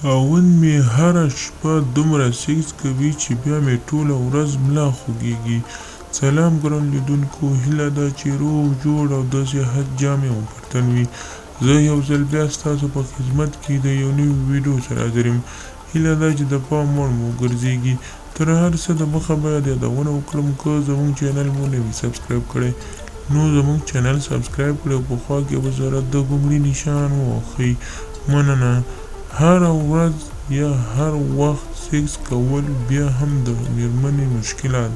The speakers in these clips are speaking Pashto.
خاوند مې هره شپه دومره سیکس کوي چې بیا مې ټوله ورځ ملا خوږېږي. سلام ګران لیدونکو، هیله ده چې روغ جوړ او د صحت جامې مو پر تن وي. زه یو ځل بیا ستاسو په خدمت کې د یو نوي ویډیو سره حاضر یم. هیله ده چې د پام وړ مو وګرځېږي. تر هر څه دمخه باید یادونه وکړم که زموږ چینل مو نه وي سبسکرایب کړی نو زموږ چینل سبسکرایب کړئ او په خوا کې به ضرورت د ګونګړي نشان ووهئ. مننه. هره ورځ یا هر وخت سیکس کول بیا هم د میرمنې مشکلات.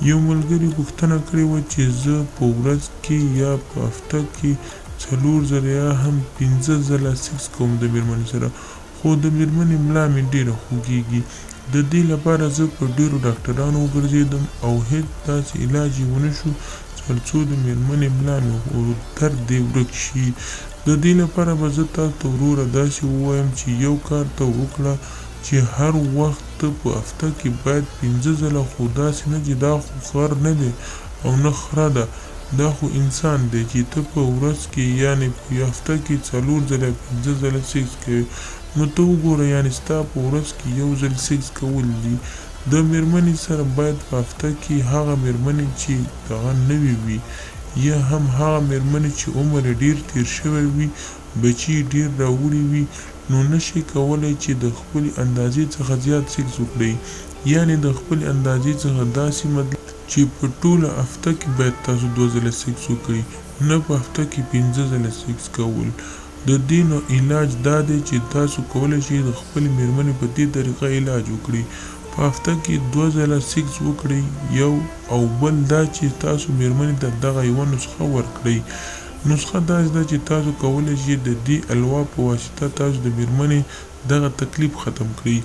یو ملګري پوښتنه کړې وه چې زه په ورځ کې یا په هفته کې 4 ځله یا هم 5 ځله سیکس کوم د میرمنې سره، خو د میرمنې ملا مې ډېره خوږېږي. د دې لپاره زه په ډېرو ډاکټرانو وګرځېدم او هېڅ داسې علاج یې ونه شو تر څو د میرمنې ملا مې درد دې ورک شي. د دې لپاره به زه تاسو ته وروره داسې ووایم چې یو کار ته وکړه چې هر وخت ته په هفته کې باید 5 ځله، خو داسې نه چې دا خو خر نه دی او نه خره ده، دا خو انسان دی چې ته په ورځ کې یعنې په هفته کې 4 ځله 5 ځله سیکس کوي. نو ته وګوره، یعنې ستا په ورځ کې یو ځل سیکس کول دي. د میرمنې سره باید په هفته کې هغه میرمنې چې دغه نوې وي یا هم هغه میرمنې چې عمر یې ډېر تیر شوی وي، بچي یې ډېر راوړي وي، نو نشئ کولی چې د خپلې اندازې څخه زیات سیکس وکړئ. یعنې د خپلې اندازې څخه داسې مطلب چې په ټوله هفته کې باید تاسو 2 ځله سیکس وکړئ، نه په هفته کې 5 ځله سیکس کول. د دې نو علاج دا دی چې تاسو کولی شئ د خپلې میرمنې په دې طریقه علاج وکړئ. په هفته کې 2 ځله سیکس وکړئ. یو او بل دا چې تاسو میرمنې ته دغه یوه نسخه ورکړئ. نسخه داسې ده چې تاسو کولی شئ د دې الوا په واسطه تاسو د میرمنې دغه تکلیف ختم کړئ.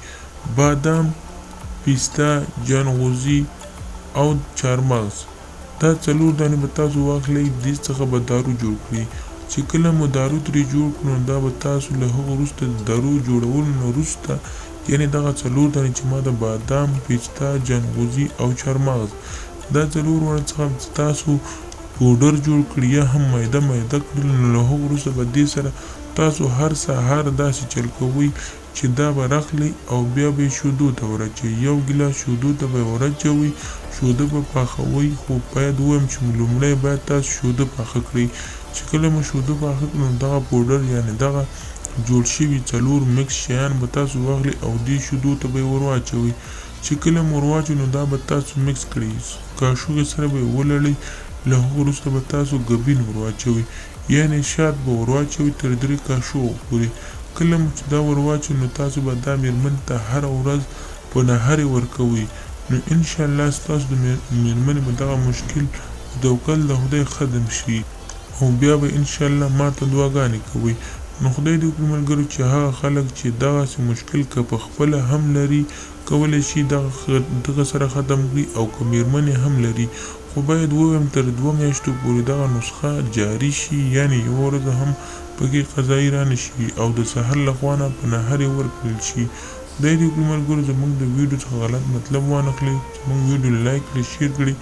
بادام، پیستا، جانغوزي او چارمغز، دا 4 دانې به تاسو واخلئ. دې څخه به دارو جوړ کړئ. چې کله مو دارو ترې جوړ کړو، دا به تاسو له هغه وروسته د دارو جوړولو نه وروسته، یعنې دغه 4 دانې چې ما د بادام، پیستا، جانغوزي او چارمغز دا 4 ونه څخه تاسو پوډر جوړ کړي یا هم میده کړل، نو له هغو وروسته به دې سره تاسو هر سهار داسې چل کوئ چې دا به راخلئ او بیا به یې شودو ته ور اچوئ. 1 ګیلاس شودو ته به یې ور اچوئ. شوده به پاخوئ، خو باید ووایم چې لومړی باید تاسو شوده پاخه کړئ. چې کله مو شوده پاخه کړو، نو دغه پوډر یعنې دغه جوړ شوي 4 مکس شیان به تاسو واخلئ او دې شودو ته به یې ور واچوئ. چې کله مو ور واچوئ، نو دا به تاسو مکس کړئ، کاشوغې سره به یې ولړئ. له هغو وروسته به تاسو ګبین ور واچوئ، یعنې شات به ور واچوئ تر 3 کاشوغو پورې. کله مو چې دا ور واچوئ، نو تاسو به دا میرمنې ته هره ورځ په نهارې ورکوئ. نو انشاءالله ستاسو د میرمنې به دغه مشکل په توکل د خدای ختم شي او بیا به انشاءالله ماته دعاګانې کوئ. نو خدای دې وکړي ملګرو چې هغه خلک چې دغسې مشکل که په خپله هم لري، کولی شي دغه سره ختم کړي، او که میرمنې هم لري، خو باید ووایم تر 2 میاشتو پورې دغه نسخه جاري شي، یعنې یوه ورځ هم پکې قضایي را نه شي او د سحر له خوا نه په نهارې ورکړل شي. خدای دې وکړي ملګرو زموږ د ویډیو څخه غلط مطلب وانخلئ، زموږ ویډیو لایک کړئ، شیر کړئ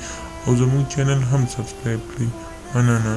او زموږ چینل هم سبسکرایب کړئ. مننه.